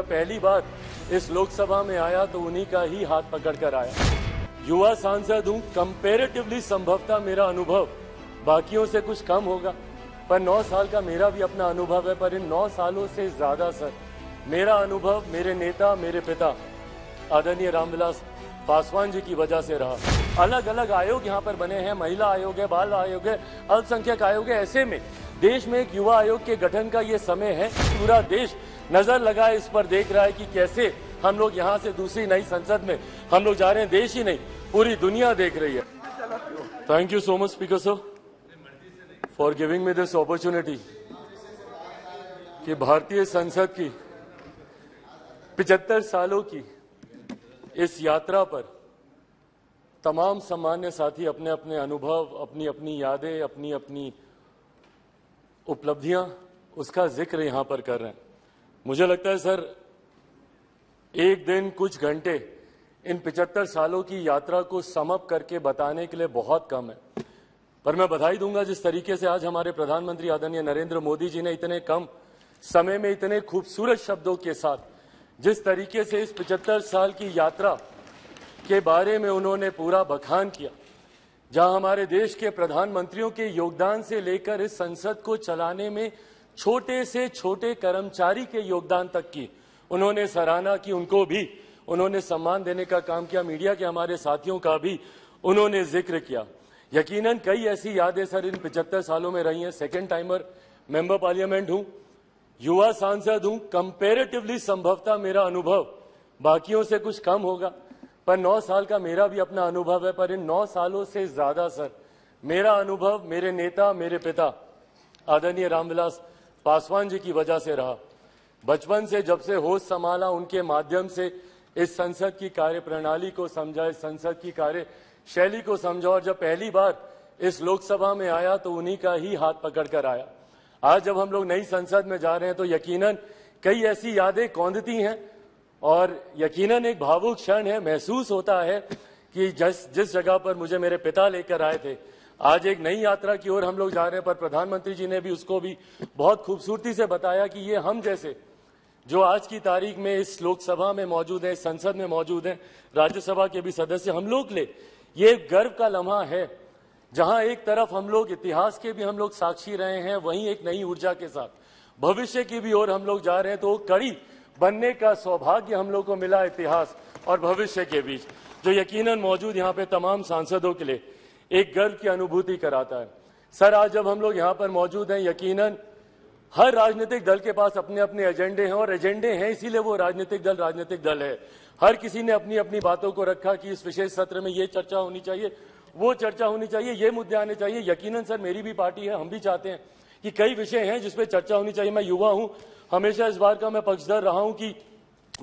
जब पहली बार इस लोकसभा में आया तो उन्हीं का ही हाथ पकड़कर आया। युवा सांसद हूं, कंपैरेटिवली संभवतः मेरा अनुभव बाकियों से कुछ कम होगा, पर 9 साल का मेरा भी अपना अनुभव है। पर इन 9 सालों से ज्यादा सर मेरा अनुभव मेरे नेता, मेरे पिता आदरणीय रामविलास पासवान जी की वजह से रहा। अलग अलग आयोग यहाँ पर बने हैं, महिला आयोग है, बाल आयोग है, अल्पसंख्यक आयोग है। ऐसे में देश में एक युवा आयोग के गठन का ये समय है। पूरा देश नजर लगाए इस पर देख रहा है कि कैसे हम लोग यहाँ से दूसरी नई संसद में हम लोग जा रहे हैं। देश ही नहीं, पूरी दुनिया देख रही है। Thank you so much speaker sir for giving me this opportunity कि भारतीय संसद की 75 सालों की इस यात्रा पर तमाम सम्मान्य साथी अपने अपने अनुभव, अपनी अपनी यादें, अपनी अपनी उपलब्धियां, उसका जिक्र यहां पर कर रहे हैं। मुझे लगता है सर एक दिन कुछ घंटे इन 75 सालों की यात्रा को समअप करके बताने के लिए बहुत कम है। पर मैं बधाई दूंगा जिस तरीके से आज हमारे प्रधानमंत्री आदरणीय नरेंद्र मोदी जी ने इतने कम समय में इतने खूबसूरत शब्दों के साथ जिस तरीके से इस 75 साल की यात्रा के बारे में उन्होंने पूरा बखान किया, जहां हमारे देश के प्रधानमंत्रियों के योगदान से लेकर इस संसद को चलाने में छोटे से छोटे कर्मचारी के योगदान तक की उन्होंने सराहना की, उनको भी उन्होंने सम्मान देने का काम किया। मीडिया के हमारे साथियों का भी उन्होंने जिक्र किया। यकीनन कई ऐसी यादें सर इन 75 सालों में रही हैं। सेकेंड टाइमर मेंबर पार्लियामेंट हूं, युवा सांसद हूं, कंपैरेटिवली संभवतः मेरा अनुभव बाकियों से कुछ कम होगा, पर 9 साल का मेरा भी अपना अनुभव है। पर इन 9 सालों से ज्यादा सर मेरा अनुभव मेरे नेता, मेरे पिता आदरणीय रामविलास पासवान जी की वजह से रहा। बचपन से जब से होश संभाला उनके माध्यम से इस संसद की कार्यप्रणाली को समझा, इस संसद की कार्य शैली को समझा, और जब पहली बार इस लोकसभा में आया तो उन्हीं का ही हाथ पकड़कर आया। आज जब हम लोग नई संसद में जा रहे हैं तो यकीनन कई ऐसी यादें कौंधती हैं और यकीनन एक भावुक क्षण है। महसूस होता है कि जिस जगह पर मुझे मेरे पिता लेकर आए थे, आज एक नई यात्रा की ओर हम लोग जा रहे हैं। पर प्रधानमंत्री जी ने भी उसको भी बहुत खूबसूरती से बताया कि ये हम जैसे जो आज की तारीख में इस लोकसभा में मौजूद है, संसद में मौजूद है, राज्यसभा के भी सदस्य, हम लोग ले ये गर्व का लम्हा है, जहां एक तरफ हम लोग इतिहास के भी हम लोग साक्षी रहे हैं, वहीं एक नई ऊर्जा के साथ भविष्य की भी ओर हम लोग जा रहे हैं। तो कड़ी बनने का सौभाग्य हम लोग को मिला इतिहास और भविष्य के बीच, जो यकीनन मौजूद यहाँ पे तमाम सांसदों के लिए एक गर्व की अनुभूति कराता है। सर आज जब हम लोग यहाँ पर मौजूद हैं, यकीनन हर राजनीतिक दल के पास अपने अपने एजेंडे हैं, और एजेंडे हैं इसीलिए वो राजनीतिक दल है। हर किसी ने अपनी अपनी बातों को रखा कि इस विशेष सत्र में ये चर्चा होनी चाहिए, वो चर्चा होनी चाहिए, ये मुद्दे आने चाहिए। यकीनन सर मेरी भी पार्टी है, हम भी चाहते हैं कि कई विषय हैं जिसपे चर्चा होनी चाहिए। मैं युवा हूं, हमेशा इस बार का मैं पक्षधर रहा हूं कि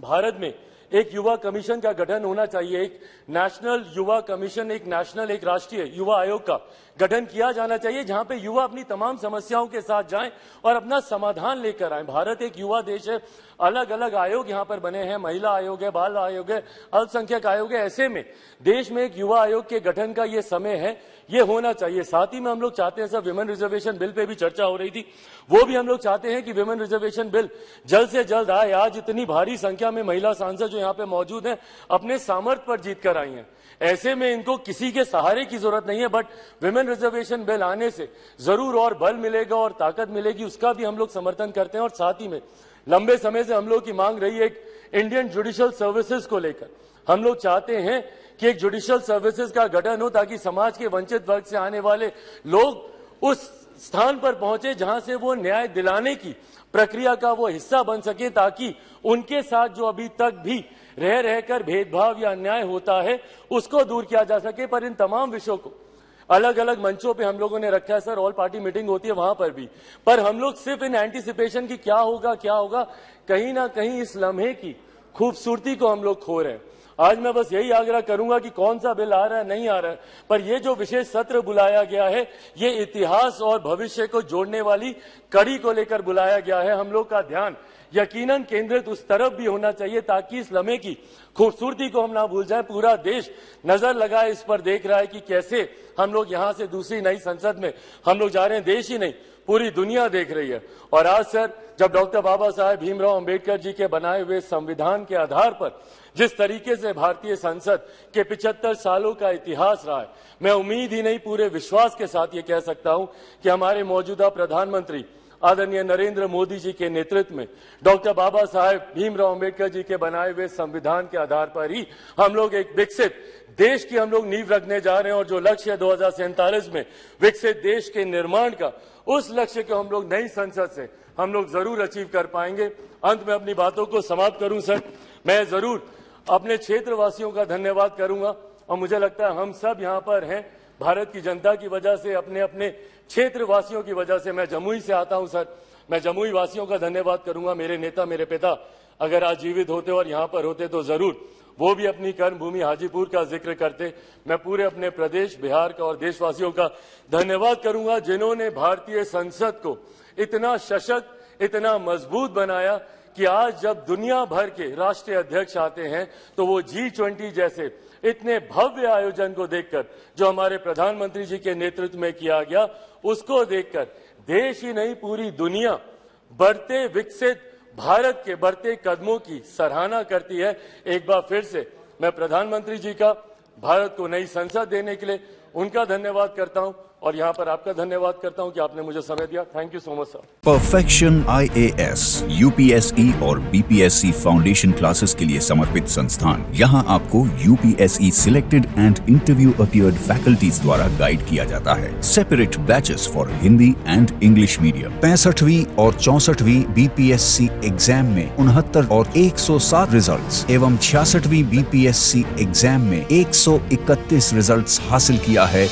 भारत में एक युवा कमीशन का गठन होना चाहिए, एक नेशनल युवा कमीशन, एक नेशनल, एक राष्ट्रीय युवा आयोग का गठन किया जाना चाहिए, जहां पे युवा अपनी तमाम समस्याओं के साथ जाएं और अपना समाधान लेकर आए। भारत एक युवा देश है, अलग अलग आयोग यहाँ पर बने हैं, महिला आयोग है, बाल आयोग है, अल्पसंख्यक आयोग है। ऐसे में देश में एक युवा आयोग के गठन का ये समय है, ये होना चाहिए। साथ ही में हम लोग चाहते हैं sir, women reservation bill pay भी चर्चा हो रही थी, वो भी हम लोग चाहते हैं कि विमेन रिजर्वेशन बिल जल्द से जल्द आए। आज इतनी भारी संख्या में महिला सांसद जो यहाँ पे मौजूद हैं, अपने सामर्थ्य पर जीत कर आई हैं। ऐसे में इनको किसी के सहारे की जरूरत नहीं है, बट विमेन रिजर्वेशन बिल आने से जरूर और बल मिलेगा और ताकत मिलेगी, उसका भी हम लोग समर्थन करते हैं। और साथ ही में लंबे समय से हम लोग की मांग रही है एक इंडियन जुडिशियल सर्विसेज को लेकर। हम लोग चाहते हैं कि एक जुडिशियल सर्विसेज का गठन हो, ताकि समाज के वंचित वर्ग से आने वाले लोग उस स्थान पर पहुंचे जहां से वो न्याय दिलाने की प्रक्रिया का वो हिस्सा बन सके, ताकि उनके साथ जो अभी तक भी रह रहकर भेदभाव या अन्याय होता है उसको दूर किया जा सके। पर इन तमाम विषयों को अलग अलग मंचों पे हम लोगों ने रखा है सर, ऑल पार्टी मीटिंग होती है वहां पर भी, पर हम लोग सिर्फ इन एंटीसिपेशन की क्या होगा, कहीं ना कहीं इस लम्हे की खूबसूरती को हम लोग खो रहे हैं। आज मैं बस यही आग्रह करूंगा कि कौन सा बिल आ रहा है, नहीं आ रहा है, पर ये जो विशेष सत्र बुलाया गया है, ये इतिहास और भविष्य को जोड़ने वाली कड़ी को लेकर बुलाया गया है। हम लोग का ध्यान यकीनन केंद्रित उस तरफ भी होना चाहिए, ताकि इस लम्हे की खूबसूरती को हम ना भूल जाए। पूरा देश नजर लगाए इस पर देख रहा है कि कैसे हम लोग यहां से दूसरी नई संसद में हम लोग जा रहे हैं। देश ही नहीं, पूरी दुनिया देख रही है। और आज सर, जब डॉक्टर बाबा साहेब भीमराव अंबेडकर जी के बनाए हुए संविधान के आधार पर जिस तरीके से भारतीय संसद के 75 सालों का इतिहास रहा है, मैं उम्मीद ही नहीं पूरे विश्वास के साथ ये कह सकता हूं कि हमारे मौजूदा प्रधानमंत्री आदरणीय नरेंद्र मोदी जी के नेतृत्व में डॉक्टर बाबा साहेब भीमराव अंबेडकर जी के बनाए हुए संविधान के आधार पर ही हम लोग एक विकसित देश की हम लोग नींव रखने जा रहे हैं। और जो लक्ष्य है 2047 में विकसित देश के निर्माण का, उस लक्ष्य को हम लोग नई संसद से हम लोग जरूर अचीव कर पाएंगे। अंत में अपनी बातों को समाप्त करूं सर, मैं जरूर अपने क्षेत्रवासियों का धन्यवाद करूंगा। और मुझे लगता है हम सब यहाँ पर हैं भारत की जनता की वजह से, अपने अपने क्षेत्रवासियों की वजह से। मैं जमुई से आता हूं सर, मैं जमुई वासियों का धन्यवाद करूंगा। मेरे नेता, मेरे पिता अगर आज जीवित होते और यहाँ पर होते तो जरूर वो भी अपनी कर्मभूमि हाजीपुर का जिक्र करते। मैं पूरे अपने प्रदेश बिहार का और देशवासियों का धन्यवाद करूंगा जिन्होंने भारतीय संसद को इतना सशक्त, इतना मजबूत बनाया कि आज जब दुनिया भर के राष्ट्रीय अध्यक्ष आते हैं तो वो G20 जैसे इतने भव्य आयोजन को देखकर, जो हमारे प्रधानमंत्री जी के नेतृत्व में किया गया, उसको देखकर देश ही नहीं पूरी दुनिया बढ़ते विकसित भारत के बढ़ते कदमों की सराहना करती है। एक बार फिर से मैं प्रधानमंत्री जी का भारत को नई संसद देने के लिए उनका धन्यवाद करता हूं और यहां पर आपका धन्यवाद करता हूं कि आपने मुझे समय दिया। Thank you so much sir. Perfection IAS, UPSE और BPSC फाउंडेशन क्लासेस के लिए समर्पित संस्थान। यहां आपको UPSE selected and interview appeared faculties द्वारा गाइड किया जाता है। Separate batches for Hindi and English medium. 65वीं और 64वीं BPSC एग्जाम में 69 और 107 रिजल्ट्स एवं 66वीं BPSC एग्जाम में 131 रिजल्ट्स हासिल किया है।